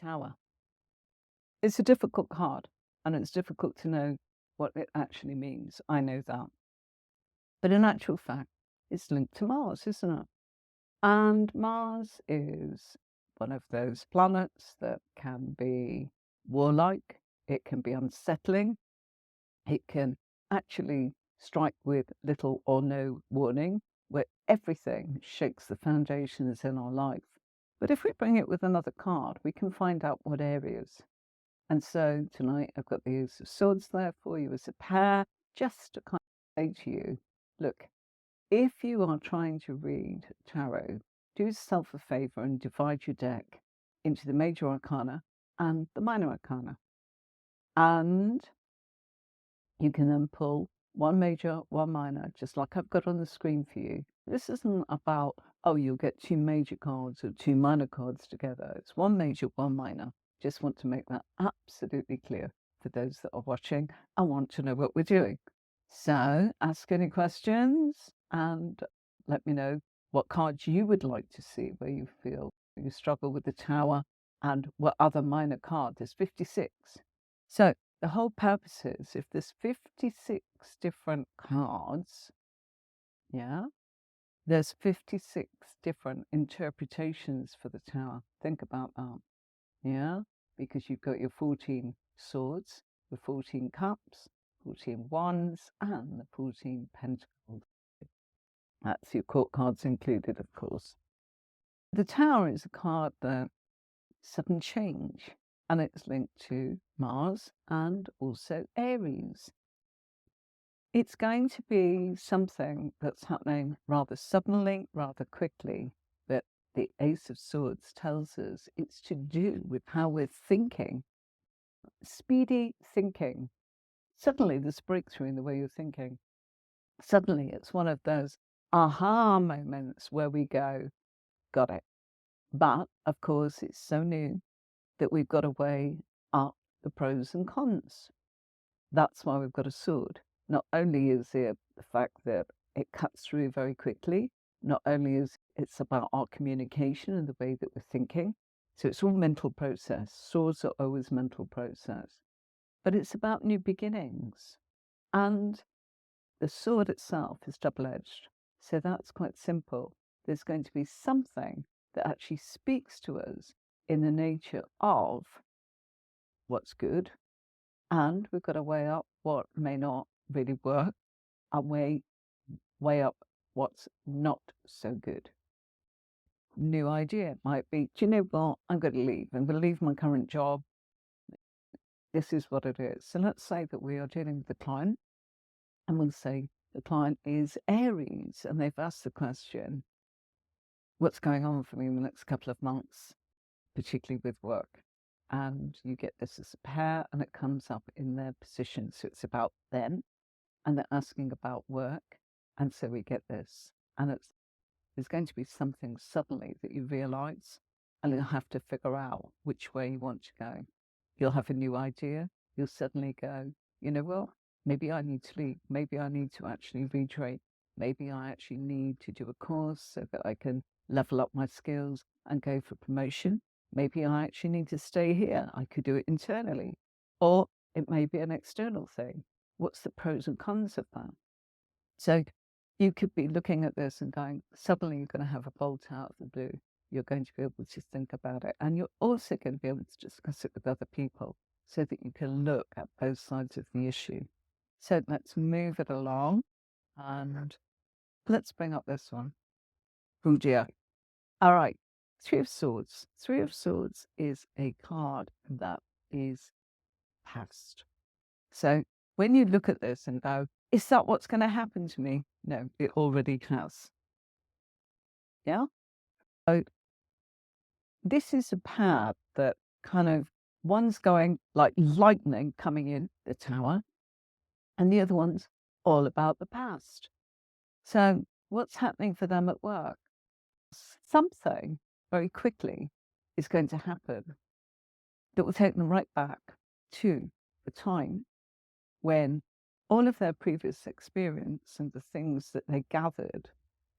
Tower. It's a difficult card, and it's difficult to know what it actually means. I know that. But in actual fact, it's linked to Mars, isn't it? And Mars is one of those planets that can be warlike, it can be unsettling, it can actually strike with little or no warning, where everything shakes the foundations in our life. But if we bring it with another card, we can find out what areas. And so tonight I've got the Ace of Swords there for you as a pair, just to kind of say to you, look, if you are trying to read tarot, do yourself a favor and divide your deck into the major arcana and the minor arcana. And you can then pull one major, one minor, just like I've got on the screen for you. This isn't about, oh, you'll get two major cards or two minor cards together. It's one major, one minor. Just want to make that absolutely clear for those that are watching and want to know what we're doing. So ask any questions and let me know what cards you would like to see where you feel you struggle with the Tower and what other minor card. There's 56. So the whole purpose is if there's 56 different cards, yeah, there's 56 different interpretations for the Tower. Think about that, yeah, because you've got your 14 swords, the 14 cups, 14 wands, and the 14 pentacles. That's your court cards included, of course. The Tower is a card that sudden change, and it's linked to Mars and also Aries. It's going to be something that's happening rather suddenly, rather quickly, but the Ace of Swords tells us it's to do with how we're thinking. Speedy thinking. Suddenly there's a breakthrough in the way you're thinking. Suddenly it's one of those aha moments where we go, got it. But of course, it's so new that we've got to weigh up the pros and cons. That's why we've got a sword. Not only is it the fact that it cuts through very quickly, not only is it's about our communication and the way that we're thinking. So it's all mental process. Swords are always mental process. But it's about new beginnings. And the sword itself is double-edged. So that's quite simple. There's going to be something that actually speaks to us in the nature of what's good, and we've got to weigh up what may not really work and weigh up what's not so good. New idea might be, do you know what? I'm going to leave. I'm going to leave my current job. This is what it is. So let's say that we are dealing with the client, and we'll say the client is Aries, and they've asked the question, what's going on for me in the next couple of months, particularly with work? And you get this as a pair, and it comes up in their position. So it's about them, and they're asking about work. And so we get this. And there's going to be something suddenly that you realize, and you'll have to figure out which way you want to go. You'll have a new idea. You'll suddenly go, you know what? Maybe I need to leave. Maybe I need to actually retrain. Maybe I actually need to do a course so that I can level up my skills and go for promotion. Maybe I actually need to stay here. I could do it internally. Or it may be an external thing. What's the pros and cons of that? So you could be looking at this and going, suddenly you're going to have a bolt out of the blue. You're going to be able to think about it. And you're also going to be able to discuss it with other people so that you can look at both sides of the issue. So let's move it along and let's bring up this one. Rugia. All right. Three of Swords. Three of Swords is a card that is past. So when you look at this and go, is that what's going to happen to me? No, it already has. Yeah? So this is a path that kind of, one's going like lightning coming in the Tower, and the other one's all about the past. So what's happening for them at work? Something very quickly is going to happen that will take them right back to the time when all of their previous experience and the things that they gathered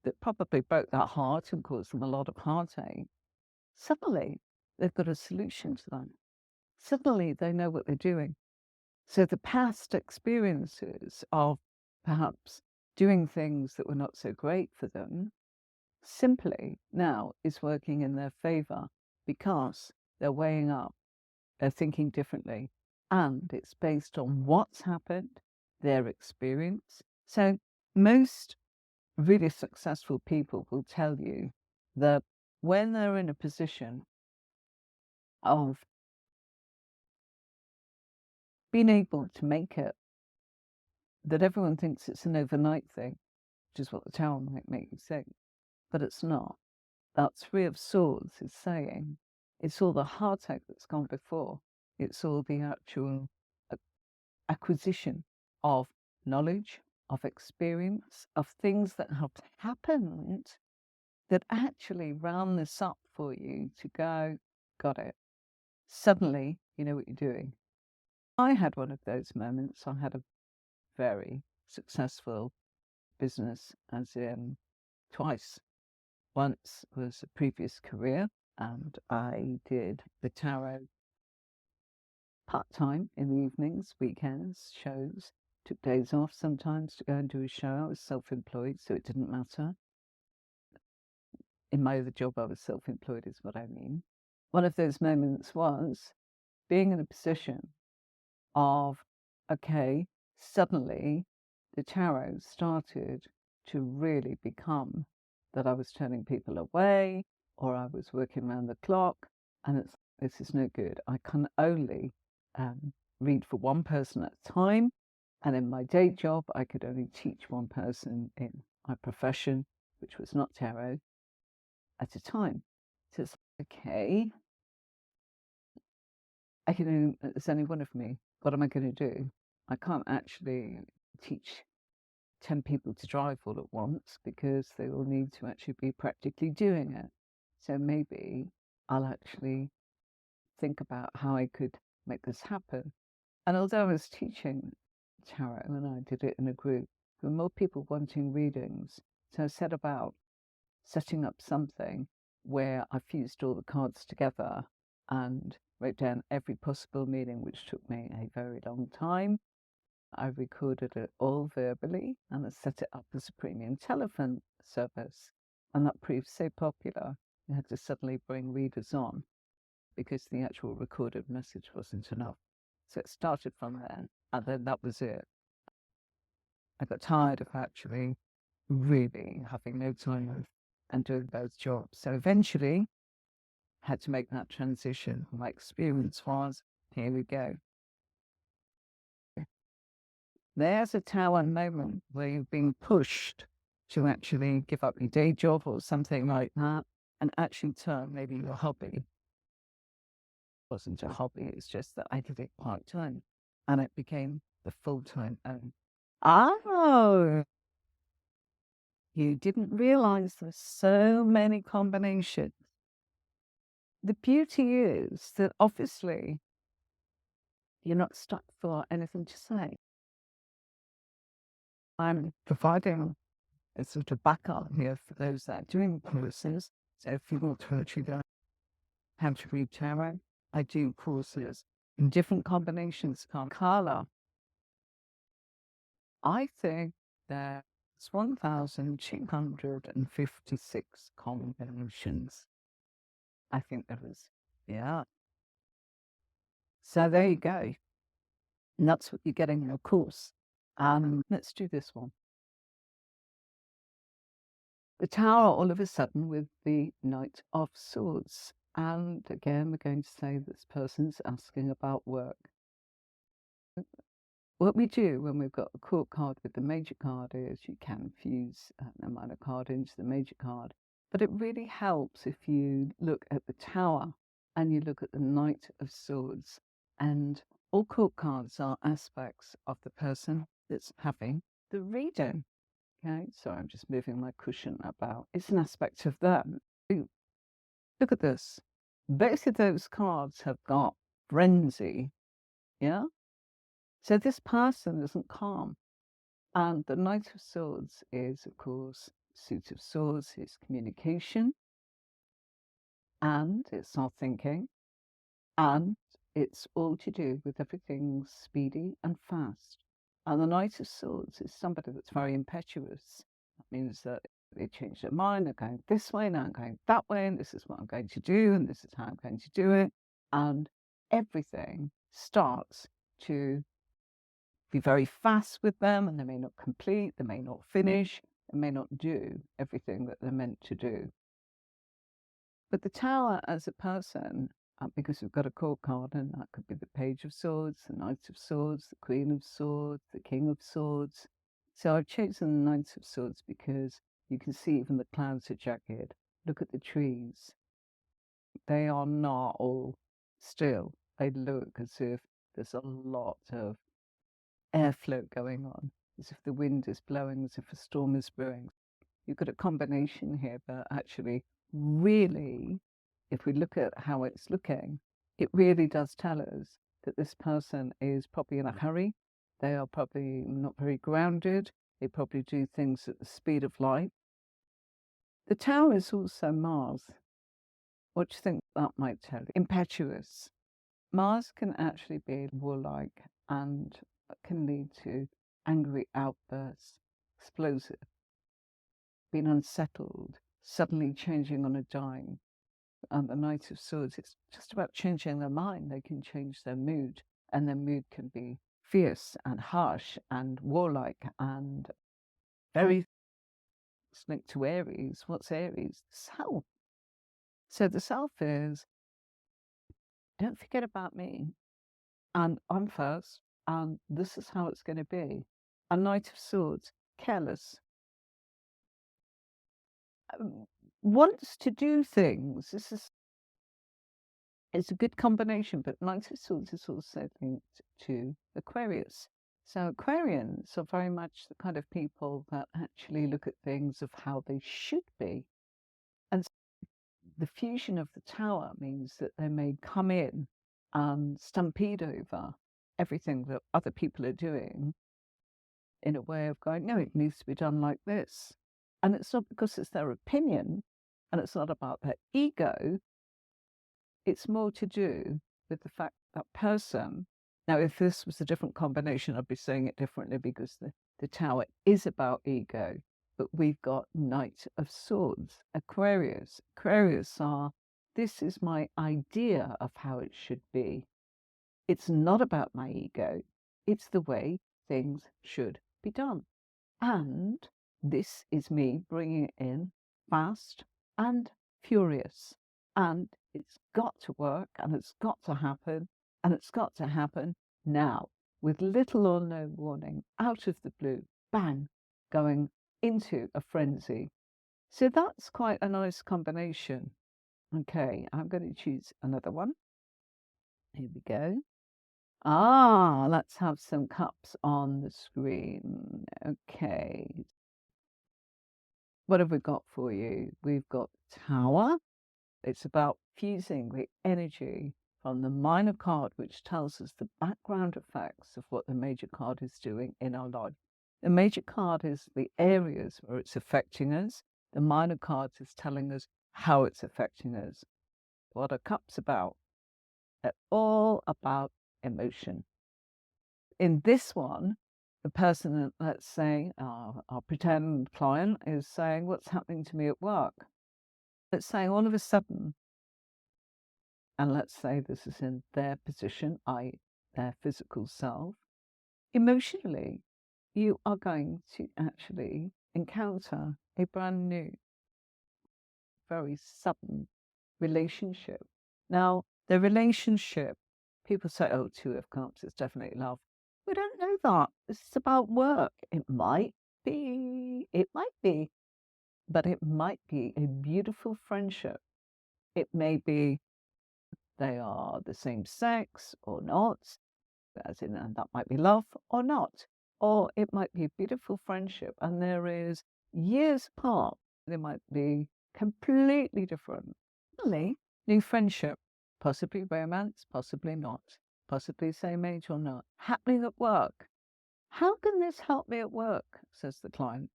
that probably broke their heart and caused them a lot of heartache, suddenly they've got a solution to that. Suddenly they know what they're doing. So the past experiences of perhaps doing things that were not so great for them simply now is working in their favor because they're weighing up, they're thinking differently, and it's based on what's happened, their experience. So most really successful people will tell you that when they're in a position of being able to make it, that everyone thinks it's an overnight thing, which is what the tower might make you think, but it's not. That Three of Swords is saying it's all the heartache that's gone before. It's all the actual acquisition of knowledge, of experience, of things that have happened that actually round this up for you to go, got it. Suddenly, you know what you're doing. I had one of those moments. I had a very successful business, as in twice. Once was a previous career, and I did the tarot part-time in the evenings, weekends, shows, took days off sometimes to go and do a show. I was self-employed, so it didn't matter. In my other job, I was self-employed is what I mean. One of those moments was being in a position of, okay, suddenly the tarot started to really become that I was turning people away or I was working around the clock, and this is no good. I can only read for one person at a time, and in my day job I could only teach one person in my profession, which was not tarot, at a time. So it's okay, there's only one of me. What am I going to do? I can't actually teach 10 people to drive all at once because they will need to actually be practically doing it. So maybe I'll actually think about how I could make this happen. And although I was teaching tarot and I did it in a group, there were more people wanting readings. So I set about setting up something where I fused all the cards together and wrote down every possible meaning, which took me a very long time. I recorded it all verbally and I set it up as a premium telephone service. And that proved so popular, I had to suddenly bring readers on because the actual recorded message wasn't enough. So it started from there, and then that was it. I got tired of actually really having no time and doing both jobs. So eventually, had to make that transition. My experience was, here we go. There's a tower moment where you're being pushed to actually give up your day job or something like that and actually turn maybe your hobby. It wasn't a hobby, it's just that I did it part-time and it became the full-time own. Oh, you didn't realize there's so many combinations. The beauty is that obviously you're not stuck for anything to say. I'm providing a sort of backup here for those that are doing courses. So if you want to actually learn how to read tarot, I do courses in different combinations called color. I think there's 1,256 combinations. I think there is. Yeah. So there you go. And that's what you're getting in your course. Let's do this one. The Tower all of a sudden with the Knight of Swords. And again, we're going to say this person's asking about work. What we do when we've got a court card with the major card is you can fuse a minor card into the major card. But it really helps if you look at the Tower and you look at the Knight of Swords. And all court cards are aspects of the person that's having the reading. Okay, so I'm just moving my cushion about. It's an aspect of them. Look at this. Both of those cards have got frenzy. Yeah? So this person isn't calm. And the Knight of Swords is, of course, suit of swords, is communication. and it's our thinking, and it's all to do with everything speedy and fast. And the Knight of Swords is somebody that's very impetuous. That means that they change their mind, they're going this way, now I'm going that way, and this is what I'm going to do, and this is how I'm going to do it. And everything starts to be very fast with them, and they may not complete, they may not finish, they may not do everything that they're meant to do. But the Tower as a person, because we've got a court card, and that could be the Page of Swords, the Knight of Swords, the Queen of Swords, the King of Swords. So I've chosen the Knight of Swords because you can see even the clouds are jagged. Look at the trees. They are not all still. They look as if there's a lot of airflow going on, as if the wind is blowing, as if a storm is brewing. You've got a combination here, but actually, really, if we look at how it's looking, it really does tell us that this person is probably in a hurry. They are probably not very grounded. They probably do things at the speed of light. The Tower is also Mars. What do you think that might tell you? Impetuous. Mars can actually be warlike and can lead to angry outbursts, explosive, being unsettled, suddenly changing on a dime. And the Knight of Swords, it's just about changing their mind. They can change their mood, and their mood can be fierce and harsh and warlike and very linked to Aries. What's Aries? Self. So the self is, don't forget about me, and I'm first, and this is how it's going to be. A Knight of Swords, careless, wants to do things. This is, it's a good combination, but Knight of Swords is also linked to Aquarius. So Aquarians are very much the kind of people that actually look at things of how they should be. And the fusion of the Tower means that they may come in and stampede over everything that other people are doing in a way of going, no, it needs to be done like this. And it's not because it's their opinion, and it's not about their ego. It's more to do with the fact that person. Now, if this was a different combination, I'd be saying it differently, because the Tower is about ego, but we've got Knight of Swords, Aquarius. Aquarius are, this is my idea of how it should be. It's not about my ego. It's the way things should be done. And this is me bringing it in fast and furious. And it's got to work, and it's got to happen, and it's got to happen now, with little or no warning, out of the blue, bang, going into a frenzy. So that's quite a nice combination. Okay, I'm going to choose another one. Here we go. Let's have some cups on the screen. Okay. What have we got for you? We've got Tower. It's about fusing the energy from the minor card, which tells us the background effects of what the major card is doing in our life. The major card is the areas where it's affecting us. The minor card is telling us how it's affecting us. What are cups about? They're all about emotion. In this one, the person, let's say, our pretend client is saying, what's happening to me at work? Let's say all of a sudden, and let's say this is in their position, i.e. their physical self, emotionally, you are going to actually encounter a brand new, very sudden relationship. Now, the relationship, people say, oh, Two of Cups is definitely love. We don't know that. This is about work. It might be, but it might be a beautiful friendship. It may be they are the same sex or not, as in, and that might be love or not. Or it might be a beautiful friendship and there is years apart. They might be completely different. Suddenly, new friendship, possibly romance, possibly not, possibly same age or not, happening at work. How can this help me at work? Says the client.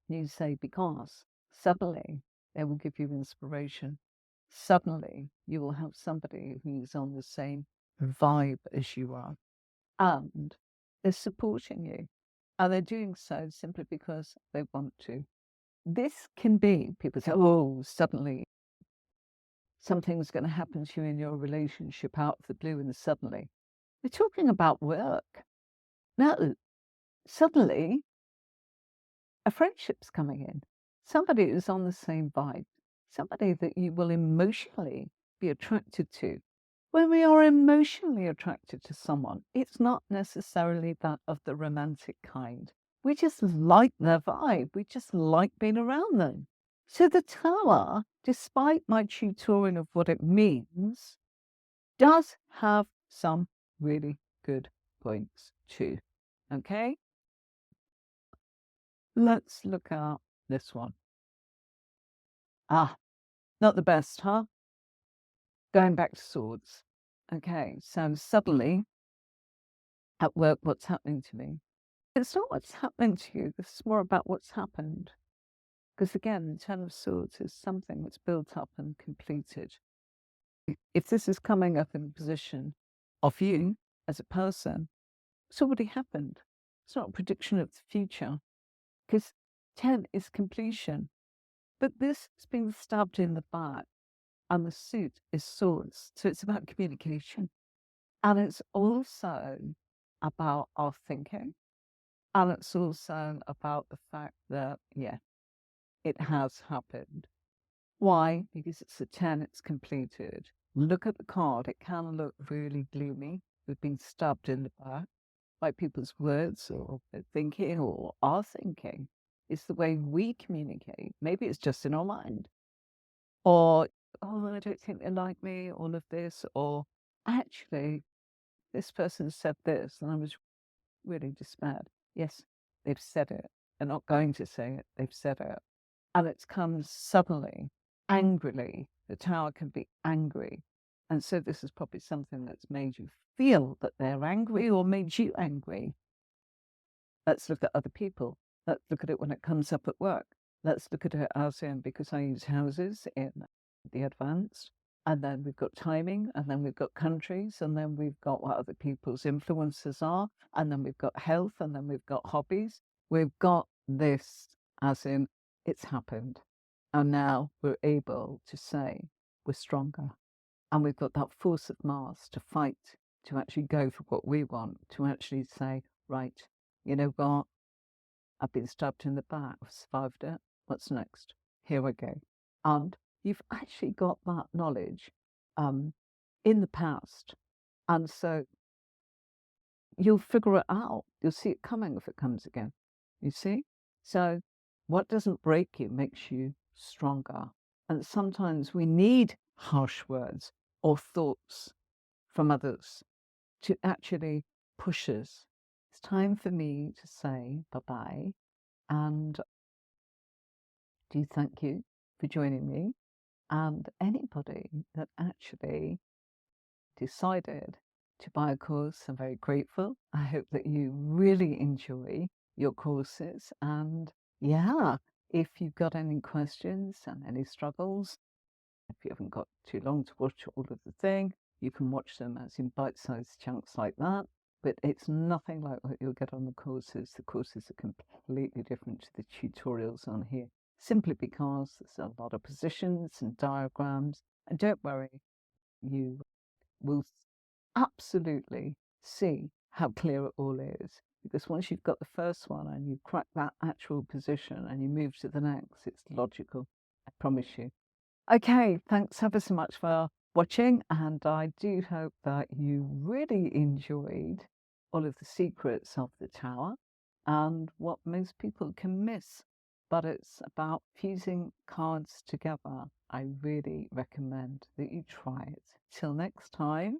You say, because suddenly they will give you inspiration. suddenly you will have somebody who's on the same vibe as you are, and they're supporting you. And they're doing so simply because they want to. This can be, people say, oh, suddenly something's going to happen to you in your relationship out of the blue and suddenly. We're talking about work. No, suddenly a friendship's coming in. Somebody who's on the same vibe. Somebody that you will emotionally be attracted to. When we are emotionally attracted to someone, it's not necessarily that of the romantic kind. We just like their vibe. We just like being around them. So the tower, despite my tutorial of what it means, does have some really good points too. Okay? Let's look at this one. Ah, not the best, huh? Going back to swords. Okay, so suddenly at work, what's happening to me? It's not what's happening to you, this is more about what's happened. Because again, the Ten of Swords is something that's built up and completed. If this is coming up in the position of you as a person, it's already happened. It's not a prediction of the future. Because 10 is completion. But this has been stabbed in the back, and the suit is swords. So it's about communication. And it's also about our thinking. And it's also about the fact that, yeah, it has happened. Why? Because it's a 10, it's completed. Look at the card, it can look really gloomy. We've been stabbed in the back by people's words or their thinking or our thinking. It's the way we communicate. Maybe it's just in our mind. Or, oh, I don't think they like me, all of this. Or, actually, this person said this, and I was really despaired. Yes, they've said it. They're not going to say it, they've said it. And it's come suddenly, angrily. The tower can be angry. And so this is probably something that's made you feel that they're angry or made you angry. Let's look at other people. Let's look at it when it comes up at work. Let's look at it as in, because I use houses in the advanced, and then we've got timing, and then we've got countries, and then we've got what other people's influences are, and then we've got health, and then we've got hobbies. We've got this as in, it's happened. And now we're able to say we're stronger. And we've got that force of Mars to fight, to actually go for what we want, to actually say, right, you know what? I've been stabbed in the back, I've survived it. What's next? Here we go. And you've actually got that knowledge in the past. And so you'll figure it out. You'll see it coming if it comes again. You see? So what doesn't break you makes you stronger. And sometimes we need harsh words or thoughts from others to actually push us. It's time for me to say bye-bye and do thank you for joining me. And anybody that actually decided to buy a course, I'm very grateful. I hope that you really enjoy your courses. And yeah, if you've got any questions and any struggles, if you haven't got too long to watch all of the thing, you can watch them as in bite-sized chunks like that. But it's nothing like what you'll get on the courses. The courses are completely different to the tutorials on here, simply because there's a lot of positions and diagrams. And don't worry, you will absolutely see how clear it all is. Because once you've got the first one and you crack that actual position and you move to the next, it's logical. I promise you. Okay, thanks ever so much for watching, and I do hope that you really enjoyed all of the secrets of the tower and what most people can miss. But it's about fusing cards together. I really recommend that you try it. Till next time.